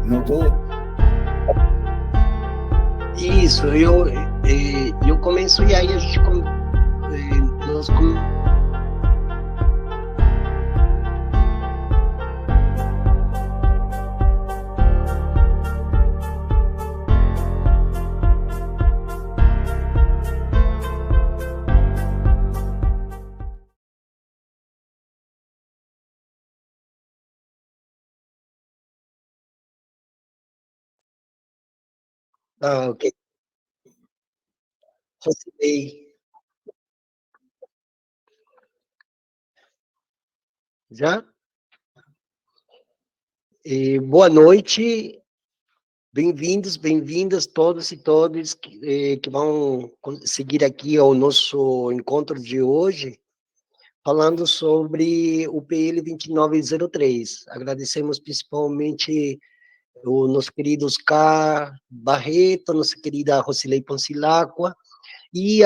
Não estou. Isso, eu começo e aí a gente nós ok. Facilitei. Já? Boa noite, bem-vindos, bem-vindas todos e todas que vão seguir aqui ao nosso encontro de hoje, falando sobre o PL 2903. Agradecemos principalmente o nosso querido Oscar Barreto, nossa querida Rocilei Poncilacqua, e,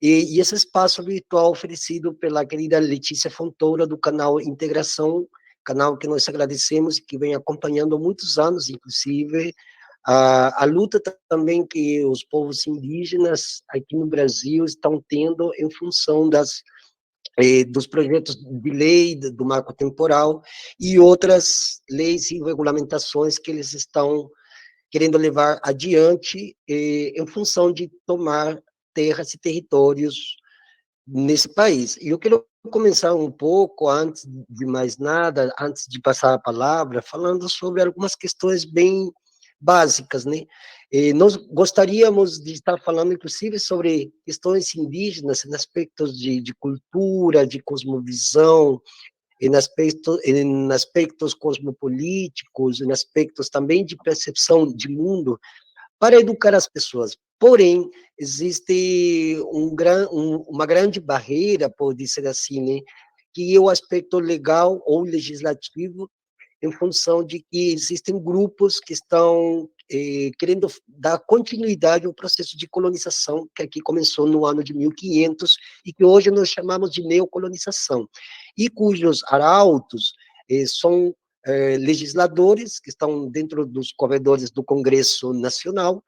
e esse espaço virtual oferecido pela querida Letícia Fontoura, do canal Integração, canal que nós agradecemos e que vem acompanhando há muitos anos, inclusive, a luta também que os povos indígenas aqui no Brasil estão tendo em função dos projetos de lei, do marco temporal e outras leis e regulamentações que eles estão querendo levar adiante em função de tomar terras e territórios nesse país. E eu quero começar um pouco, antes de mais nada, antes de passar a palavra, falando sobre algumas questões bem básicas, né? Nós gostaríamos de estar falando, inclusive, sobre questões indígenas, em aspectos de cultura, de cosmovisão, em aspectos cosmopolíticos, em aspectos também de percepção de mundo, para educar as pessoas. Porém, existe uma grande barreira, pode ser assim, né, que é o aspecto legal ou legislativo, em função de que existem grupos que estão querendo dar continuidade ao processo de colonização que aqui começou no ano de 1500 e que hoje nós chamamos de neocolonização, e cujos arautos são legisladores que estão dentro dos corredores do Congresso Nacional,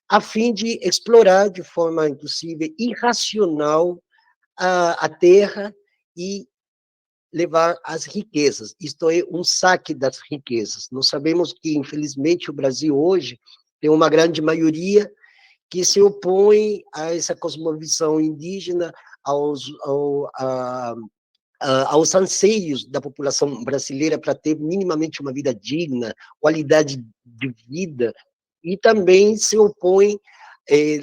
a fim de explorar de forma, inclusive, irracional a terra e levar as riquezas, isto é, um saque das riquezas. Nós sabemos que, infelizmente, o Brasil hoje tem uma grande maioria que se opõe a essa cosmovisão indígena, aos anseios da população brasileira para ter minimamente uma vida digna, qualidade de vida, e também se opõe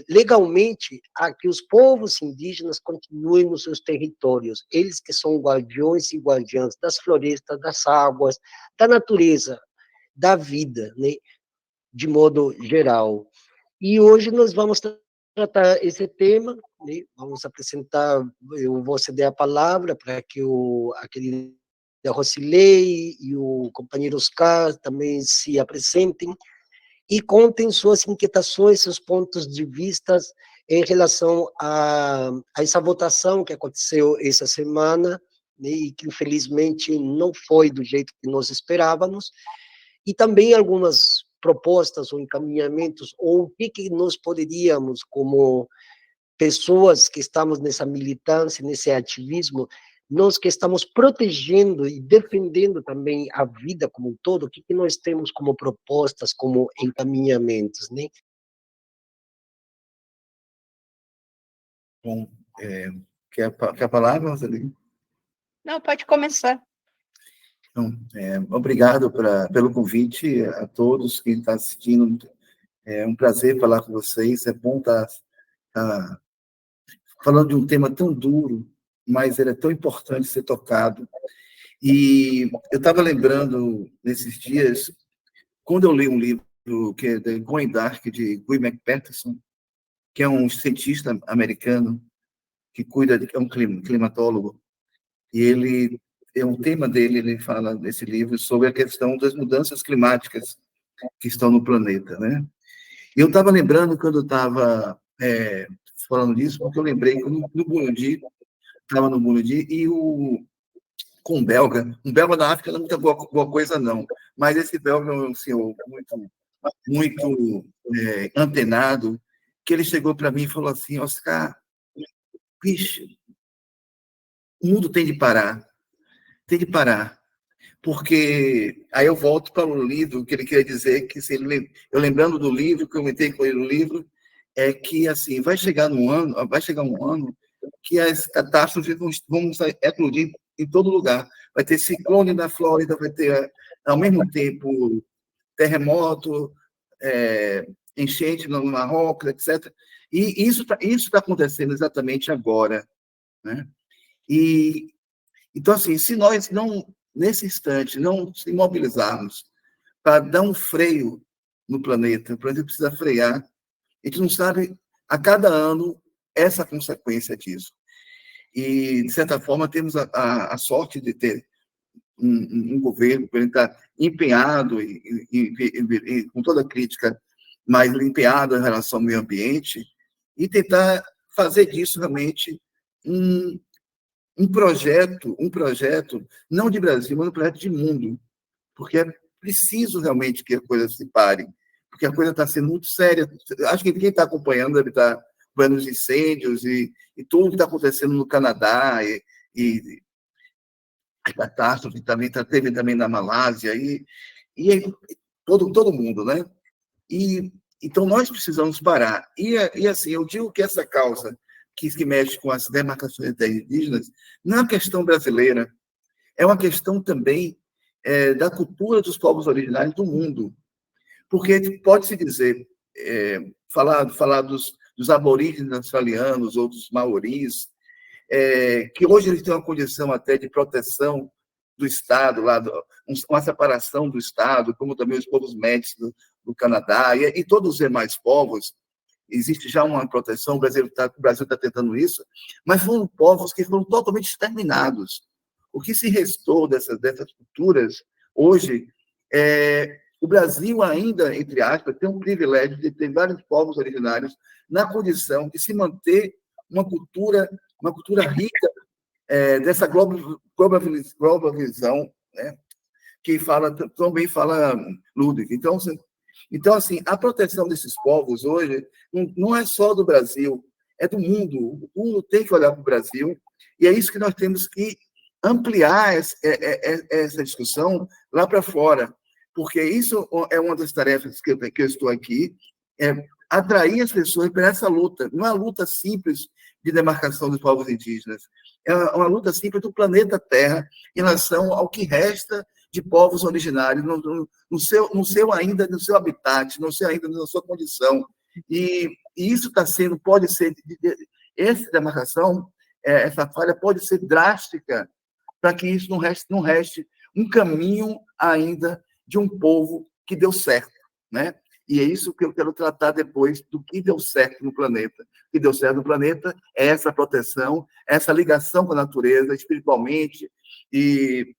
legalmente a que os povos indígenas continuem nos seus territórios, eles que são guardiões e guardiãs das florestas, das águas, da natureza, da vida, né, de modo geral. E hoje nós vamos tratar esse tema, né? Vamos apresentar, eu vou ceder a palavra para que a querida Rocilei e o companheiro Oscar também se apresentem e contem suas inquietações, seus pontos de vista em relação a essa votação que aconteceu essa semana, né, e que infelizmente não foi do jeito que nós esperávamos, e também algumas propostas ou encaminhamentos, ou o que nós poderíamos, como pessoas que estamos nessa militância, nesse ativismo, nós que estamos protegendo e defendendo também a vida como um todo, o que nós temos como propostas, como encaminhamentos, né? Bom, quer a palavra, Roseli? Não, pode começar. Então, obrigado pelo convite a todos que estão assistindo. É um prazer falar com vocês. É bom estar falando de um tema tão duro, mas ele é tão importante ser tocado. E eu estava lembrando, nesses dias, quando eu li um livro que é The Going Dark, de Guy McPherson, que é um cientista americano que é um climatólogo, e o tema dele, ele fala nesse livro sobre a questão das mudanças climáticas que estão no planeta, né? E eu estava lembrando, quando eu estava falando disso, porque eu lembrei que no Burundi, estava no Burundi, e com um belga na África não é muita boa coisa, não, mas esse belga é um senhor muito antenado, que ele chegou para mim e falou assim: Oscar, bicho, o mundo tem de parar, porque aí eu volto para o livro, que ele queria dizer que, se ele, eu lembrando do livro, que eu comentei com ele no livro, é que assim vai chegar um ano que as catástrofes vão eclodir em todo lugar. Vai ter ciclone na Flórida, vai ter, ao mesmo tempo, terremoto, enchente no Marrocos, etc. E isso tá acontecendo exatamente agora, né? E, então, assim, se nós não, nesse instante, não se mobilizarmos para dar um freio no planeta, o planeta precisa frear, a gente não sabe, a cada ano, essa consequência disso. E, de certa forma, temos a sorte de ter um governo que está empenhado, e com toda a crítica, mas empenhado em relação ao meio ambiente, e tentar fazer disso realmente um projeto, não de Brasil, mas um projeto de mundo, porque é preciso realmente que a coisa se pare, porque a coisa está sendo muito séria. Acho que quem está acompanhando deve estar vendo os incêndios e tudo que está acontecendo no Canadá, e a catástrofe também teve também na Malásia, e todo mundo, né? Então, nós precisamos parar. E assim, eu digo que essa causa que mexe com as demarcações de terras indígenas não é uma questão brasileira, é uma questão também da cultura dos povos originários do mundo. Porque pode-se dizer, falar dos aborígenes australianos ou dos maoris, que hoje eles têm uma condição até de proteção do Estado, uma separação do Estado, como também os povos métis do Canadá, e todos os demais povos, existe já uma proteção, o Brasil está tentando isso, mas foram povos que foram totalmente exterminados. O que se restou dessas culturas, hoje, o Brasil ainda, entre aspas, tem um privilégio de ter vários povos originários na condição de se manter uma cultura rica dessa globalização, né, que também fala Ludwig. Então, assim, a proteção desses povos hoje não é só do Brasil, é do mundo. O mundo tem que olhar para o Brasil, e é isso que nós temos que ampliar essa discussão lá para fora, porque isso é uma das tarefas que eu estou aqui, atrair as pessoas para essa luta. Não é uma luta simples de demarcação dos povos indígenas, é uma luta simples do planeta Terra em relação ao que resta de povos originários no seu habitat, na sua condição. E isso está sendo, pode ser, essa demarcação, essa falha pode ser drástica para que isso não reste um caminho ainda de um povo que deu certo, né? E é isso que eu quero tratar depois do que deu certo no planeta. O que deu certo no planeta é essa proteção, essa ligação com a natureza, espiritualmente, e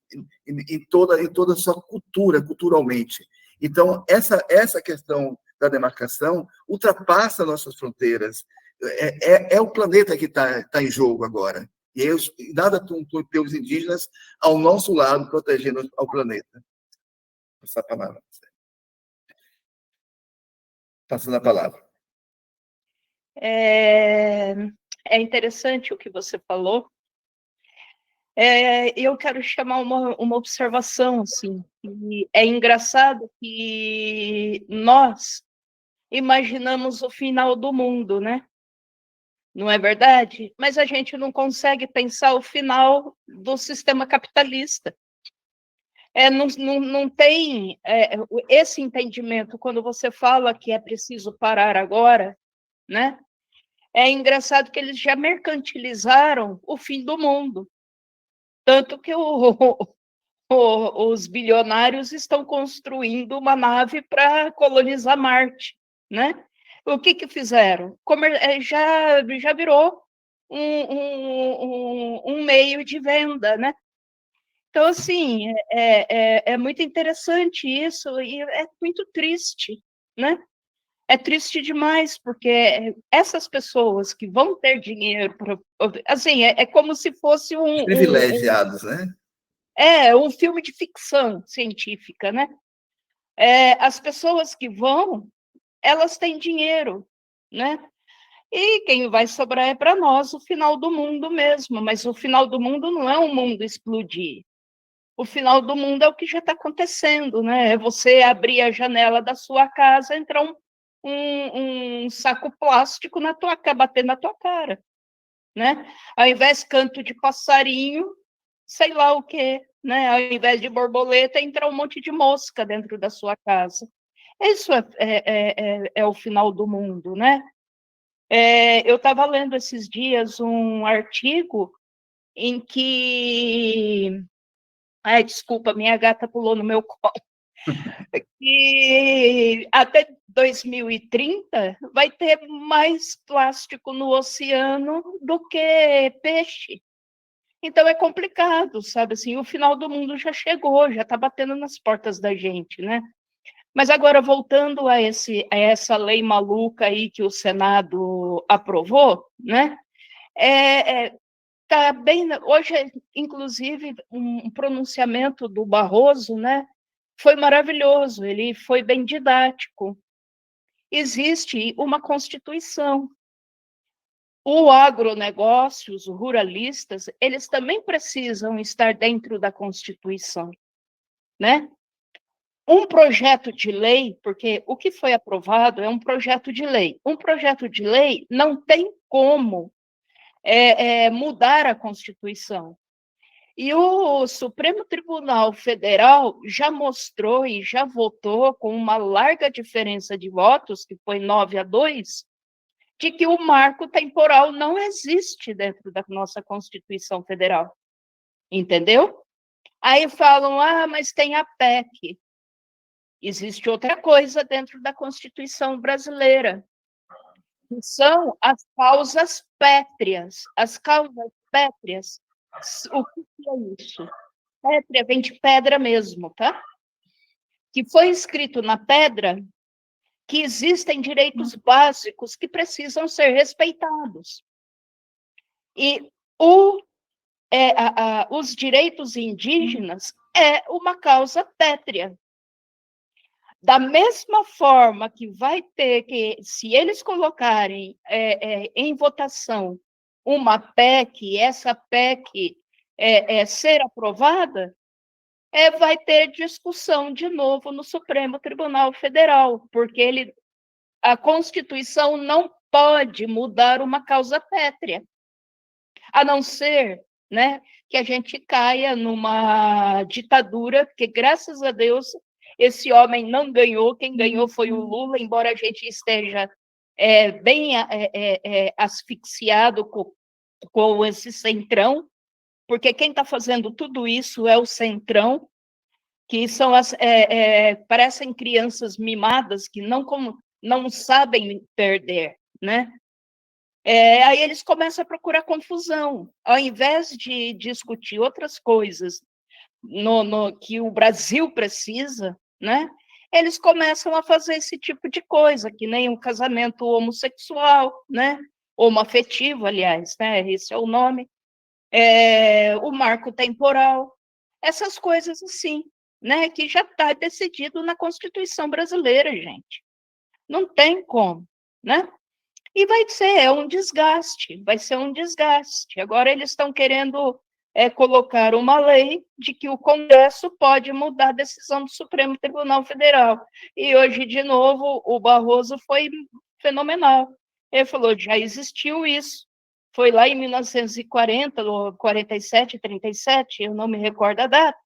toda a sua culturalmente. Então, essa questão da demarcação ultrapassa nossas fronteiras. É o planeta que está em jogo agora. E nada ter os indígenas ao nosso lado, protegendo ao planeta. Passar a palavra. Passando a palavra. É interessante o que você falou. Eu quero chamar uma observação, assim. E é engraçado que nós imaginamos o final do mundo, né? Não é verdade? Mas a gente não consegue pensar o final do sistema capitalista. Não tem esse entendimento quando você fala que é preciso parar agora, né? É engraçado que eles já mercantilizaram o fim do mundo. Tanto que os bilionários estão construindo uma nave para colonizar Marte, né? O que fizeram? Já virou um meio de venda, né? Então, assim, é muito interessante isso e é muito triste, né? É triste demais, porque essas pessoas que vão ter dinheiro, assim, é como se fosse Privilegiados, né? É um filme de ficção científica, né? As pessoas que vão, elas têm dinheiro, né? E quem vai sobrar é para nós o final do mundo mesmo, mas o final do mundo não é um mundo explodir. O final do mundo é o que já está acontecendo, né? É você abrir a janela da sua casa, entrar um saco plástico na tua cara, bater na tua cara, né? Ao invés de canto de passarinho, sei lá o quê, né? Ao invés de borboleta, entrar um monte de mosca dentro da sua casa. Isso é o final do mundo, né? Eu estava lendo esses dias um artigo em que... Ai, desculpa, minha gata pulou no meu colo. E até 2030 vai ter mais plástico no oceano do que peixe. Então é complicado, sabe? Assim, o final do mundo já chegou, já está batendo nas portas da gente, né? Mas agora, voltando a essa lei maluca aí que o Senado aprovou, né? Tá bem, hoje, inclusive, um pronunciamento do Barroso, né? Foi maravilhoso, ele foi bem didático. Existe uma Constituição. O agronegócio, os ruralistas, eles também precisam estar dentro da Constituição, né? Um projeto de lei, porque o que foi aprovado é um projeto de lei. Um projeto de lei não tem como mudar a Constituição. E o Supremo Tribunal Federal já mostrou e já votou com uma larga diferença de votos, que foi 9-2, de que o marco temporal não existe dentro da nossa Constituição Federal. Entendeu? Aí falam, mas tem a PEC. Existe outra coisa dentro da Constituição brasileira, que são as causas pétreas. As causas pétreas, o que é isso? Pétrea vem de pedra mesmo, tá? Que foi escrito na pedra que existem direitos básicos que precisam ser respeitados. E os direitos indígenas é uma causa pétrea. Da mesma forma que vai ter que, se eles colocarem em votação uma PEC, e essa PEC ser aprovada, vai ter discussão de novo no Supremo Tribunal Federal, porque a Constituição não pode mudar uma causa pétrea, a não ser, né, que a gente caia numa ditadura, porque, graças a Deus, esse homem não ganhou, quem ganhou foi o Lula, embora a gente esteja bem asfixiado com esse centrão, porque quem está fazendo tudo isso é o centrão, que são parecem crianças mimadas que não sabem perder, né? Aí eles começam a procurar confusão, ao invés de discutir outras coisas que o Brasil precisa, né? Eles começam a fazer esse tipo de coisa, que nem um casamento homossexual, né? Homoafetivo, aliás, né? Esse é o nome. O marco temporal, essas coisas assim, né? Que já está decidido na Constituição brasileira, gente. Não tem como, né? E vai ser um desgaste, vai ser um desgaste. Agora eles estão querendo colocar uma lei de que o Congresso pode mudar a decisão do Supremo Tribunal Federal. E hoje, de novo, o Barroso foi fenomenal. Ele falou, já existiu isso. Foi lá em 1940, 47, 37, eu não me recordo a data,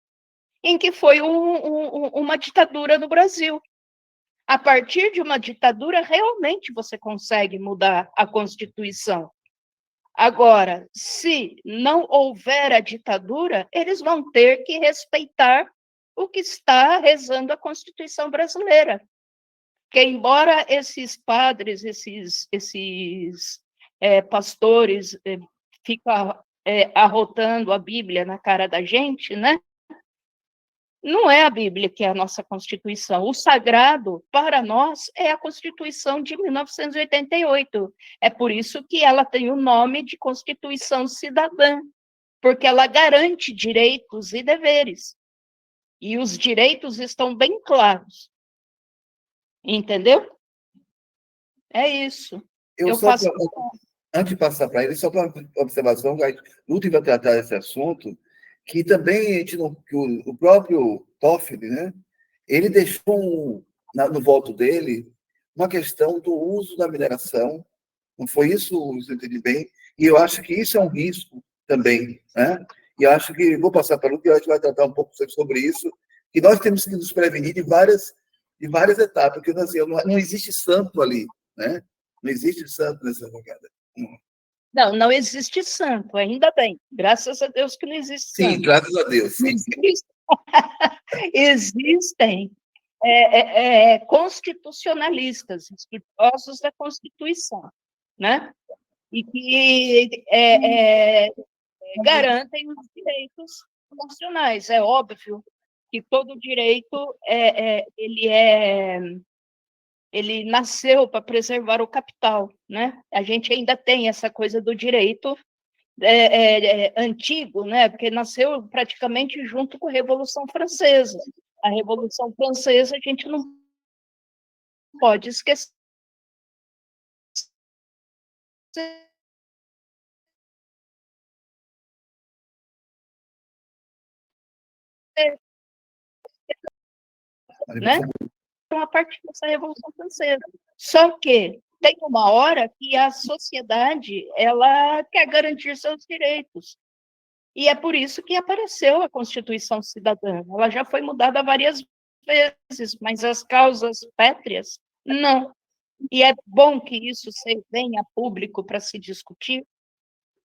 em que foi uma ditadura no Brasil. A partir de uma ditadura, realmente você consegue mudar a Constituição. Agora, se não houver a ditadura, eles vão ter que respeitar o que está rezando a Constituição brasileira. Porque, embora esses padres, esses pastores ficam arrotando a Bíblia na cara da gente, né? Não é a Bíblia que é a nossa Constituição. O sagrado, para nós, é a Constituição de 1988. É por isso que ela tem o nome de Constituição Cidadã. porque ela garante direitos e deveres. E os direitos estão bem claros. Entendeu? É isso. Eu só, antes de passar para ele, só para observação, a Lúcia vai tratar esse assunto, que também a gente não, que o próprio Toffoli, né, ele deixou no voto dele uma questão do uso da mineração. Não foi isso, eu entendi bem? E eu acho que isso é um risco também, né? E eu acho que, vou passar para o Luque, a gente vai tratar um pouco sobre isso, que nós temos que nos prevenir de várias etapas, porque assim, não existe santo ali, né? Não existe santo nessa jogada. Não, não existe santo, ainda bem. Graças a Deus que não existe santo. Sim, graças a Deus. Sim. Existem constitucionalistas, estudiosos da Constituição, né? E que garantem os direitos nacionais. É óbvio que todo direito ele nasceu para preservar o capital, né? A gente ainda tem essa coisa do direito antigo, né? Porque nasceu praticamente junto com a Revolução Francesa. A Revolução Francesa a gente não pode esquecer. Né? A partir dessa Revolução Francesa. Só que tem uma hora que a sociedade ela quer garantir seus direitos. E é por isso que apareceu a Constituição Cidadã. Ela já foi mudada várias vezes, mas as causas pétreas, não. E é bom que isso venha a público para se discutir,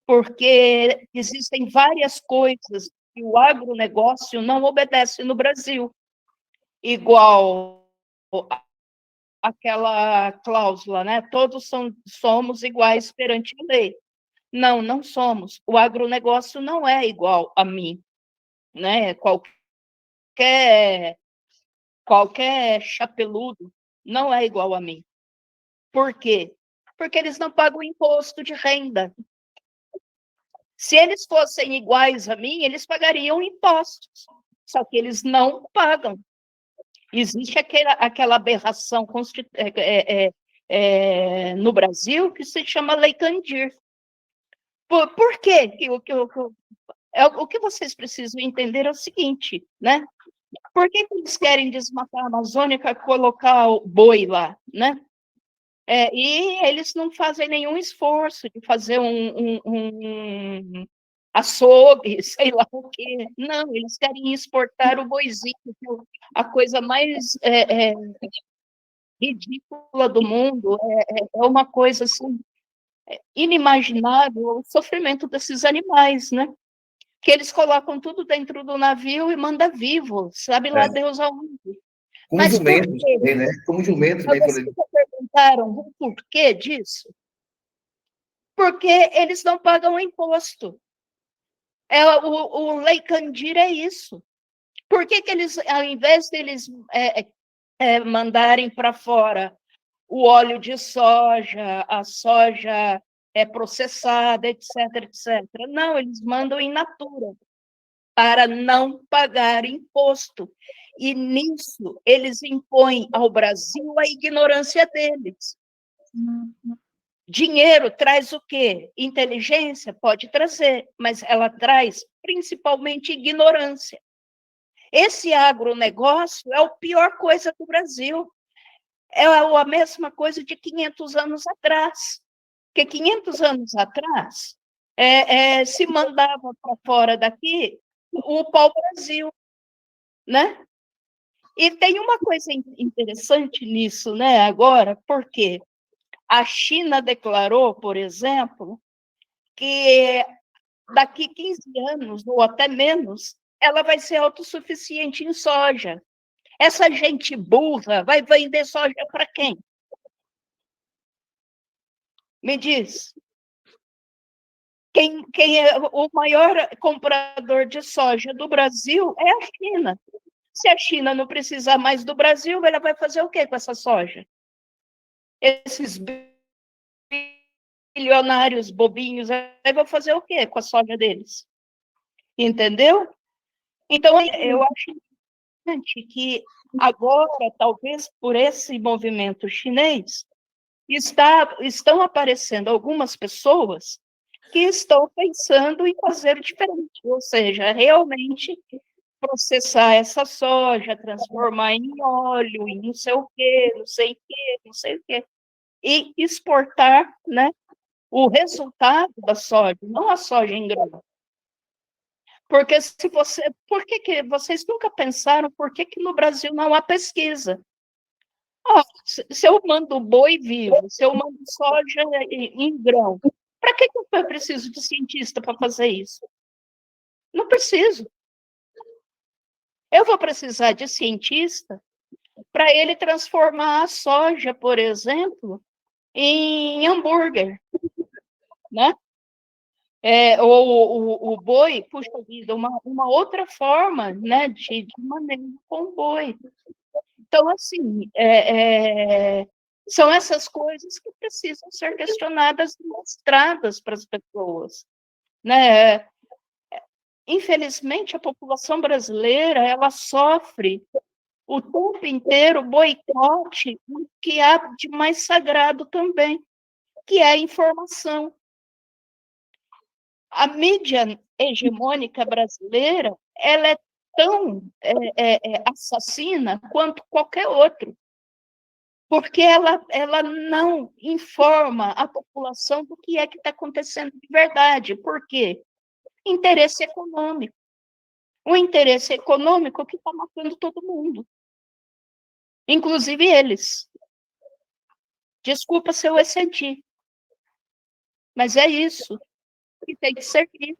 porque existem várias coisas que o agronegócio não obedece no Brasil. Igual aquela cláusula, né? Todos somos iguais perante a lei. Não, não somos. O agronegócio não é igual a mim, né? Qualquer chapeludo não é igual a mim. Por quê? Porque eles não pagam imposto de renda. Se eles fossem iguais a mim, eles pagariam impostos. Só que eles não pagam. Existe aquela aberração no Brasil que se chama Lei Candir. Por quê? O que vocês precisam entender é o seguinte, né? Por que eles querem desmatar a Amazônia para colocar o boi lá, né? E eles não fazem nenhum esforço de fazer um açougue, sei lá o quê. Não, eles querem exportar o boizinho, a coisa mais ridícula do mundo. É uma coisa assim, inimaginável o sofrimento desses animais, né? Que eles colocam tudo dentro do navio e manda vivo, sabe lá Deus aonde. Como jumento também, né? Como jumento também. Vocês perguntaram o porquê disso? Porque eles não pagam imposto. O Lei Candir é isso. Por que eles, ao invés deles mandarem para fora o óleo de soja, a soja processada, etc., etc., não, eles mandam in natura, para não pagar imposto. E nisso eles impõem ao Brasil a ignorância deles. Dinheiro traz o quê? Inteligência pode trazer, mas ela traz principalmente ignorância. Esse agronegócio é a pior coisa do Brasil. É a mesma coisa de 500 anos atrás. Porque 500 anos atrás, se mandava para fora daqui o pau-brasil, né? E tem uma coisa interessante nisso, né, agora, porque a China declarou, por exemplo, que daqui 15 anos, ou até menos, ela vai ser autossuficiente em soja. Essa gente burra vai vender soja para quem? Me diz. Quem é o maior comprador de soja do Brasil é a China. Se a China não precisar mais do Brasil, ela vai fazer o quê com essa soja? Esses bilionários bobinhos vão fazer o quê com a soja deles? entendeu? Então, eu acho importante que agora, talvez por esse movimento chinês, estão aparecendo algumas pessoas que estão pensando em fazer diferente, ou seja, realmente processar essa soja, transformar em óleo, em não sei o quê, não sei o quê, não sei o quê, e exportar, né, o resultado da soja, não a soja em grão. Porque por que vocês nunca pensaram por que no Brasil não há pesquisa? Se eu mando boi vivo, se eu mando soja em grão, para que eu preciso de cientista para fazer isso? Não preciso. Eu vou precisar de cientista para ele transformar a soja, por exemplo, em hambúrguer, né? Ou o boi, puxa vida, uma outra forma, né, de manejo com o boi. Então, assim, são essas coisas que precisam ser questionadas e mostradas para as pessoas, né? Infelizmente, a população brasileira, ela sofre o tempo inteiro boicote o que há de mais sagrado também, que é a informação. A mídia hegemônica brasileira, ela é tão assassina quanto qualquer outro, porque ela não informa a população do que é que está acontecendo de verdade. Por quê? Interesse econômico. O interesse econômico que está matando todo mundo, inclusive eles. Desculpa se eu excedi, mas é isso que tem que ser visto.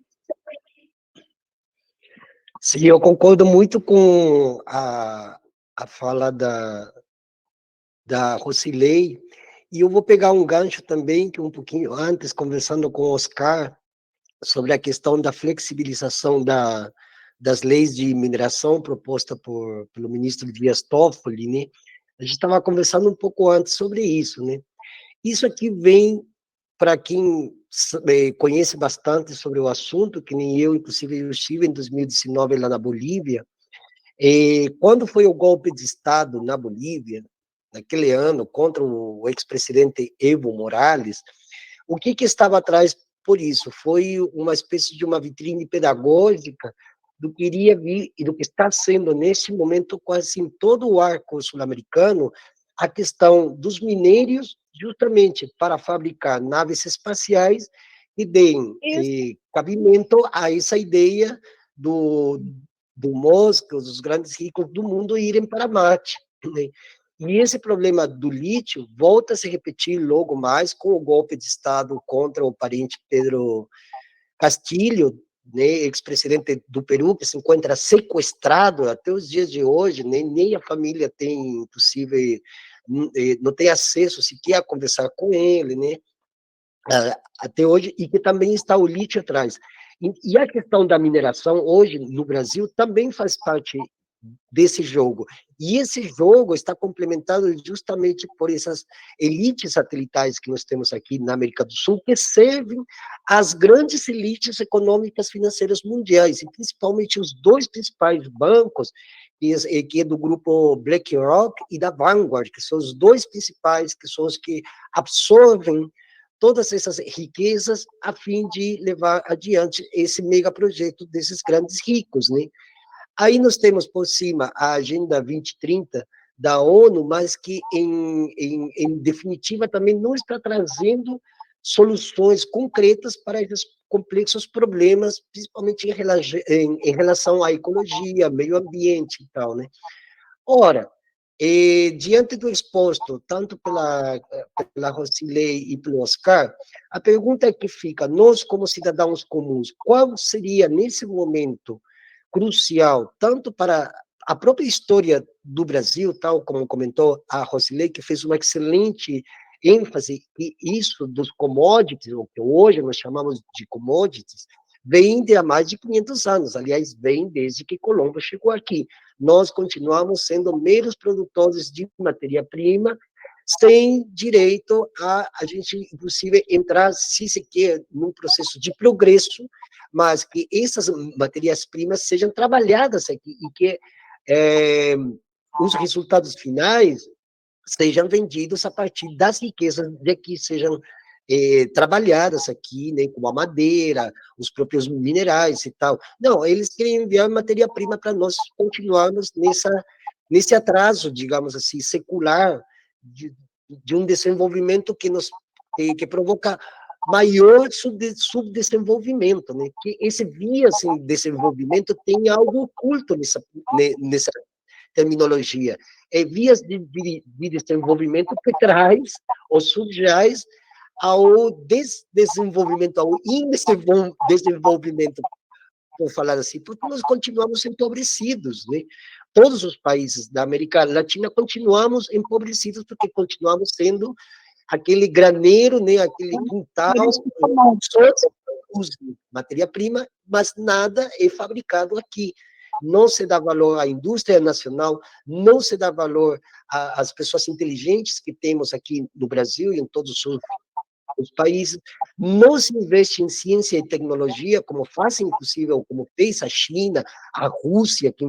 Sim, eu concordo muito com a fala da Rocilei, e eu vou pegar um gancho também, que um pouquinho antes, conversando com o Oscar, sobre a questão da flexibilização das leis de mineração proposta pelo ministro Dias Toffoli, né? A gente estava conversando um pouco antes sobre isso, né? Isso aqui vem, para quem conhece bastante sobre o assunto, que nem eu, inclusive eu estive em 2019 lá na Bolívia, quando foi o golpe de Estado na Bolívia, naquele ano, contra o ex-presidente Evo Morales, o que estava atrás por isso? Foi uma espécie de uma vitrine pedagógica do que iria vir e do que está sendo, neste momento, quase em todo o arco sul-americano, a questão dos minérios, justamente para fabricar naves espaciais que deem cabimento a essa ideia do Musk, dos grandes ricos do mundo, irem para Marte, né? E esse problema do lítio volta a se repetir logo mais com o golpe de Estado contra o parente Pedro Castillo, né, ex-presidente do Peru, que se encontra sequestrado até os dias de hoje, né, nem a família tem, inclusive, não tem acesso sequer a conversar com ele, né, até hoje, e que também está o lítio atrás. E a questão da mineração, hoje, no Brasil, também faz parte desse jogo. E esse jogo está complementado justamente por essas elites satelitais que nós temos aqui na América do Sul, que servem às grandes elites econômicas financeiras mundiais, e principalmente os dois principais bancos, que é do grupo BlackRock e da Vanguard, que são os dois principais, que são os que absorvem todas essas riquezas a fim de levar adiante esse megaprojeto desses grandes ricos, né? Aí nós temos por cima a Agenda 2030 da ONU, mas que, em definitiva, também não está trazendo soluções concretas para esses complexos problemas, principalmente em relação à ecologia, meio ambiente e tal, né? Ora, diante do exposto, tanto pela Rocilei e pelo Oscar, a pergunta que fica, nós como cidadãos comuns, qual seria, nesse momento, crucial, tanto para a própria história do Brasil, tal como comentou a Rocilei, que fez uma excelente ênfase, e isso dos commodities, o que hoje nós chamamos de commodities, vem de há mais de 500 anos, aliás, vem desde que Colombo chegou aqui. Nós continuamos sendo meros produtores de matéria-prima, sem direito a gente, inclusive, entrar, se se quer, num processo de progresso, mas que essas matérias-primas sejam trabalhadas aqui e que os resultados finais sejam vendidos a partir das riquezas de que sejam trabalhadas aqui, né, como a madeira, os próprios minerais e tal. Não, eles querem enviar matéria-prima para nós continuarmos nesse atraso, digamos assim, secular, de um desenvolvimento que provoca maior subdesenvolvimento, né? Que esse vias de desenvolvimento tem algo oculto nessa terminologia. É vias de desenvolvimento que traz ou subjaz ao desdesenvolvimento, ao indesenvolvimento, por falar assim, porque nós continuamos empobrecidos, né? Todos os países da América Latina continuamos empobrecidos porque continuamos sendo aquele graneiro, né, aquele quintal, só produz matéria-prima, mas nada é fabricado aqui. Não se dá valor à indústria nacional, não se dá valor às pessoas inteligentes que temos aqui no Brasil e em todos os países, não se investe em ciência e tecnologia, como fazem, inclusive, ou como fez a China, a Rússia, que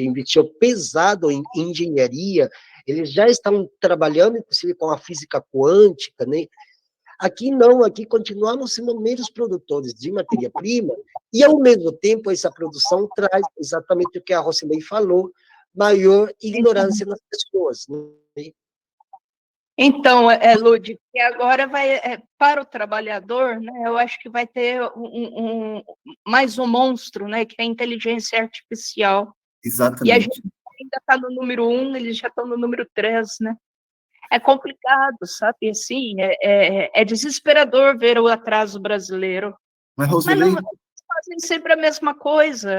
investiu pesado em engenharia, eles já estão trabalhando, inclusive, com a física quântica, né? Aqui não, aqui continuamos sendo meros produtores de matéria-prima, e, ao mesmo tempo, essa produção traz exatamente o que a Rosemary falou, maior ignorância nas pessoas, né? Então, Lud, que agora vai, para o trabalhador, né, eu acho que vai ter mais um monstro, né, que é a inteligência artificial. Exatamente. E a gente ainda está no número 1, eles já estão no número 3, né? É complicado, sabe? Assim, é desesperador ver o atraso brasileiro. Mas, Roseli... Mas não, eles fazem sempre a mesma coisa.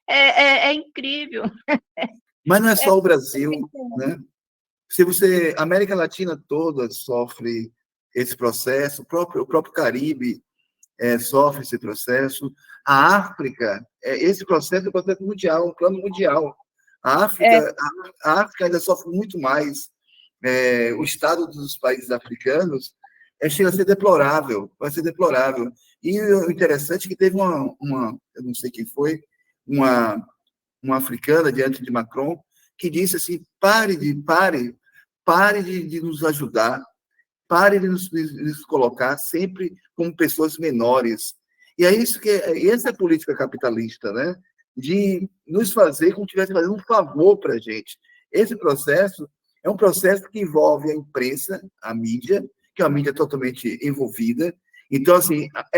É incrível. Mas não é só o Brasil, né? A América Latina toda sofre esse processo, o próprio Caribe sofre esse processo, a África, esse processo é um processo mundial, um plano mundial. A África ainda sofre muito mais. O estado dos países africanos chega a ser deplorável, vai ser deplorável. E o interessante é que teve eu não sei quem foi, uma africana diante de Macron, que disse assim, pare de nos ajudar, pare de nos colocar sempre como pessoas menores. E é isso essa é a política capitalista, né? De nos fazer como se estivesse fazendo um favor para a gente. Esse processo é um processo que envolve a imprensa, a mídia, que é uma mídia totalmente envolvida. Então, assim, é